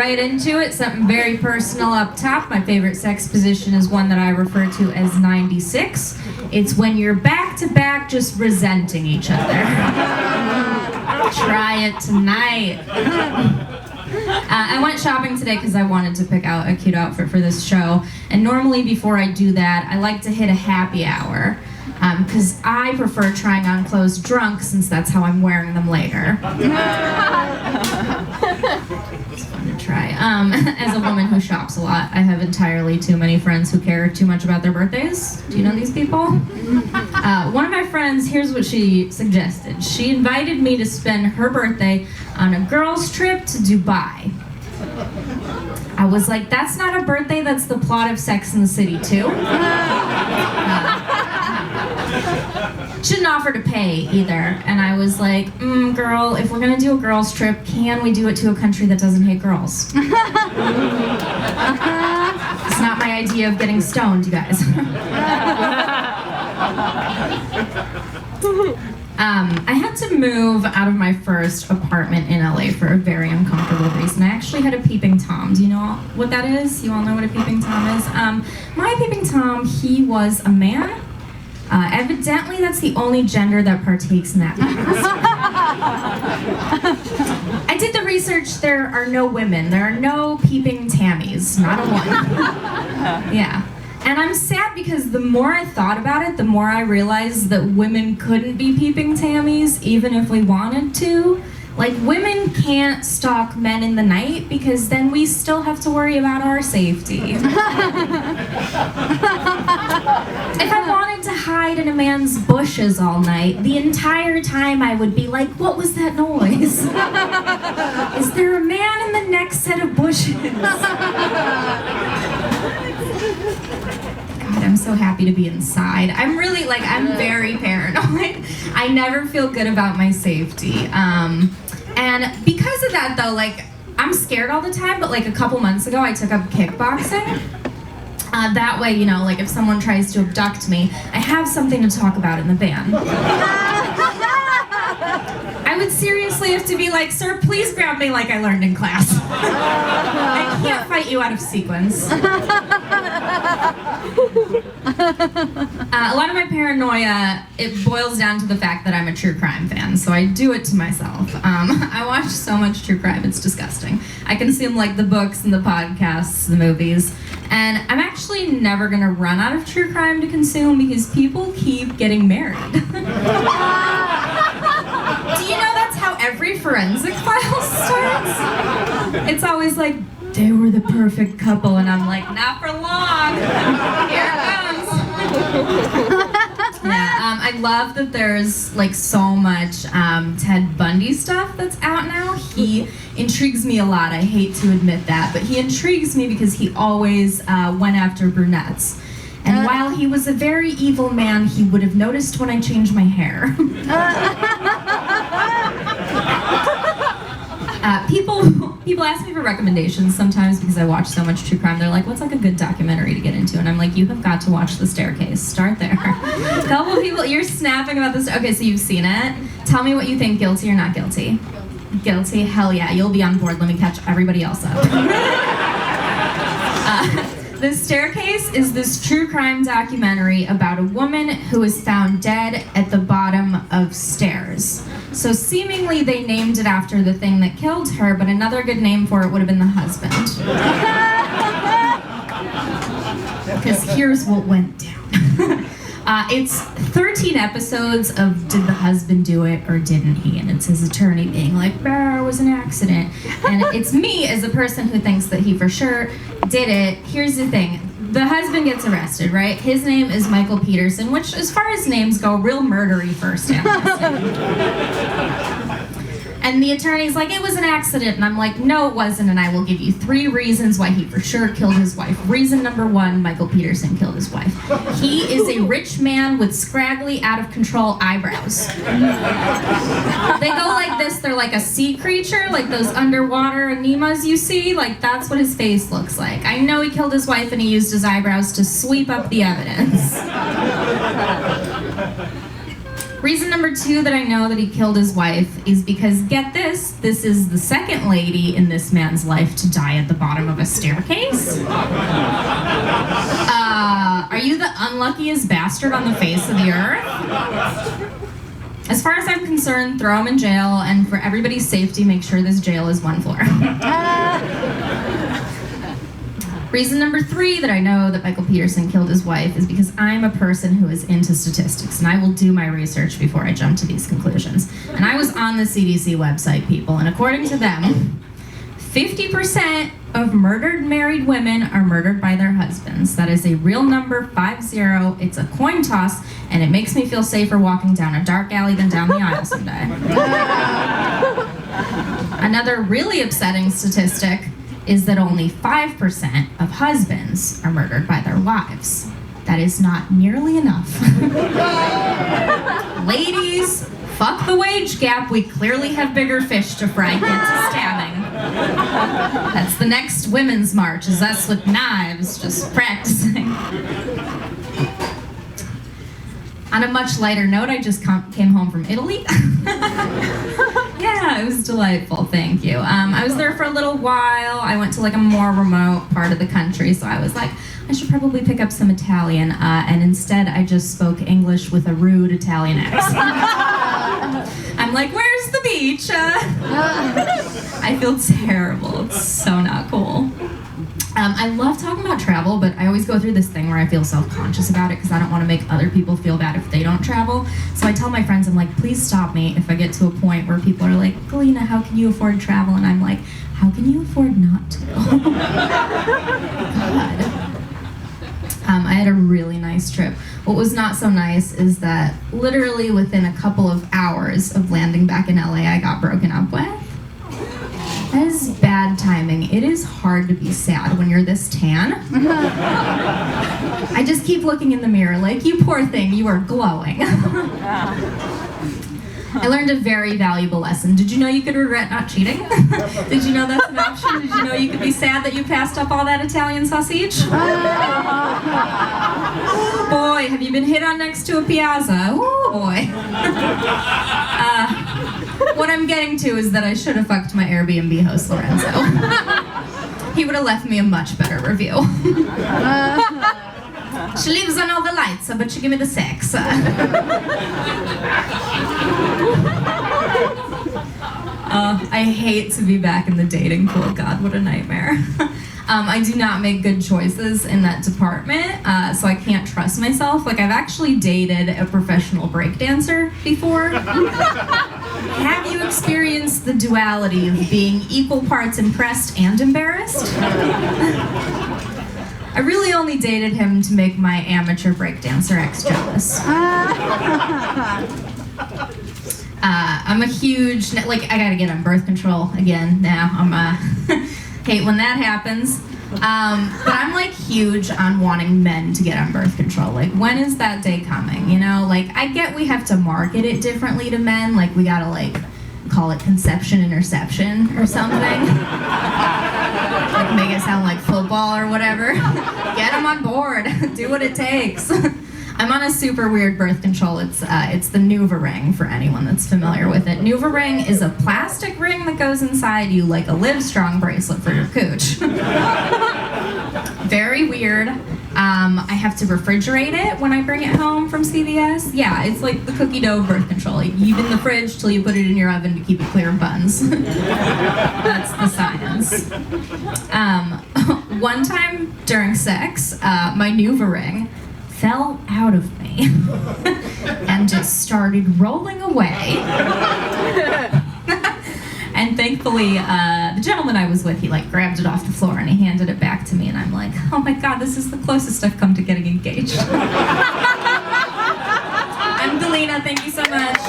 right into it. Something very personal up top. My favorite sex position is one that I refer to as 96. It's when you're back to back just resenting each other. Try it tonight. I went shopping today because I wanted to pick out a cute outfit for this show. And normally before I do that, I like to hit a happy hour. Because I prefer trying on clothes drunk since that's how I'm wearing them later. It's fun to try. As a woman who shops a lot, I have entirely too many friends who care too much about their birthdays. Do you know these people? One of my friends, here's what she suggested. She invited me to spend her birthday on a girls' trip to Dubai. I was like, that's not a birthday, that's the plot of Sex and the City 2. Shouldn't offer to pay either. And I was like, girl, if we're gonna do a girls trip, can we do it to a country that doesn't hate girls? It's not my idea of getting stoned, you guys. I had to move out of my first apartment in LA for a very uncomfortable reason. I actually had a peeping Tom. Do you know what that is? You all know what a peeping Tom is? My peeping Tom, he was a man. Evidently, that's the only gender that partakes in that. I did the research. There are no women. There are no peeping Tammies. Not a one. Yeah. And I'm sad because the more I thought about it, the more I realized that women couldn't be peeping Tammies even if we wanted to. Like, women can't stalk men in the night because then we still have to worry about our safety. If I wanted to hide in a man's bushes all night, the entire time I would be like, what was that noise? Is there a man in the next set of bushes? God, I'm so happy to be inside. I'm really, I'm very paranoid. I never feel good about my safety. And because of that, though, I'm scared all the time, but a couple months ago, I took up kickboxing. That way, if someone tries to abduct me, I have something to talk about in the van. I would seriously have to be like, sir, please grab me like I learned in class. I can't fight you out of sequence. A lot of my paranoia, it boils down to the fact that I'm a true crime fan, so I do it to myself. I watch so much true crime, it's disgusting. I consume the books and the podcasts, the movies, and I'm actually never gonna run out of true crime to consume because people keep getting married. Do you know that's how every forensic file starts? It's always like, they were the perfect couple, and I'm like, not for long. Here it comes. Yeah, I love that there's so much Ted Bundy stuff that's out now. He intrigues me a lot. I hate to admit that, but he intrigues me because he always went after brunettes. And while he was a very evil man, he would have noticed when I changed my hair. People ask me for recommendations sometimes because I watch so much true crime. They're like, what's a good documentary to get into? And I'm like, you have got to watch The Staircase. Start there. A couple people, you're snapping about this. Okay, so you've seen it. Tell me what you think, guilty or not guilty? Guilty? Hell yeah, you'll be on board. Let me catch everybody else up. The Staircase is this true crime documentary about a woman who is found dead at the bottom of stairs. So seemingly they named it after the thing that killed her, but another good name for it would have been the husband. Because here's what went down. It's 13 episodes of did the husband do it or didn't he? And it's his attorney being like, it was an accident. And it's me as a person who thinks that he for sure did it. Here's the thing. The husband gets arrested, right? His name is Michael Peterson, which as far as names go, real murdery first and last name. And the attorney's like, it was an accident. And I'm like, no, it wasn't. And I will give you 3 reasons why he for sure killed his wife. Reason number 1, Michael Peterson killed his wife. He is a rich man with scraggly, out of control eyebrows. They go like this. They're like a sea creature, like those underwater anemas you see. That's what his face looks like. I know he killed his wife and he used his eyebrows to sweep up the evidence. Reason number 2 that I know that he killed his wife is because, get this is the second lady in this man's life to die at the bottom of a staircase. Are you the unluckiest bastard on the face of the earth? As far as I'm concerned, throw him in jail, and for everybody's safety, make sure this jail is 1 floor. Reason number 3 that I know that Michael Peterson killed his wife is because I'm a person who is into statistics, and I will do my research before I jump to these conclusions. And I was on the CDC website, people, and according to them, 50% of murdered married women are murdered by their husbands. That is a real number, 50. It's a coin toss, and it makes me feel safer walking down a dark alley than down the aisle someday. Another really upsetting statistic is that only 5% of husbands are murdered by their wives. That is not nearly enough. Ladies, fuck the wage gap. We clearly have bigger fish to fry. Get to stabbing. That's the next women's march, is us with knives, just practicing. On a much lighter note, I just came home from Italy. Yeah, it was delightful, thank you. I was there for a little while. I went to like a more remote part of the country, so I was like, I should probably pick up some Italian, and instead I just spoke English with a rude Italian accent. I'm like, where's the beach? I feel terrible, it's so not cool. I love talking about travel, but I always go through this thing where I feel self-conscious about it because I don't want to make other people feel bad if they don't travel. So I tell my friends, I'm like, please stop me if I get to a point where people are like, Galina, how can you afford travel? And I'm like, how can you afford not to? God. I had a really nice trip. What was not so nice is that literally within a couple of hours of landing back in LA, I got broken up with. That is bad timing. It is hard to be sad when you're this tan. I just keep looking in the mirror like, you poor thing, you are glowing. I learned a very valuable lesson. Did you know you could regret not cheating? Did you know that's an option? Did you know you could be sad that you passed up all that Italian sausage? Oh boy, have you been hit on next to a piazza? Oh boy. What I'm getting to is that I should have fucked my Airbnb host, Lorenzo. He would have left me a much better review. She leaves on all the lights, but she give me the sex. I hate to be back in the dating pool. God, what a nightmare. I do not make good choices in that department, so I can't trust myself. Like, I've actually dated a professional breakdancer before. Have you experienced the duality of being equal parts impressed and embarrassed? I really only dated him to make my amateur breakdancer ex jealous. I'm a huge, like, I gotta get on birth control again now. Hate when that happens. But I'm like huge on wanting men to get on birth control. Like, when is that day coming? You know, like, I get we have to market it differently to men. Like, we gotta like call it conception interception or something. Like, make it sound like football or whatever. Get them on board. Do what it takes. I'm on a super weird birth control. It's the NuvaRing for anyone that's familiar with it. NuvaRing is a plastic ring that goes inside you like a Livestrong bracelet for your cooch. Very weird. I have to refrigerate it when I bring it home from CVS. Yeah, it's like the cookie dough of birth control. You keep it in the fridge till you put it in your oven to keep it clear of buns. That's the science. One time during sex, my NuvaRing fell out of me and just started rolling away. And thankfully, the gentleman I was with, he like grabbed it off the floor and he handed it back to me, and I'm like, oh my God, this is the closest I've come to getting engaged. I'm Galina, thank you so much.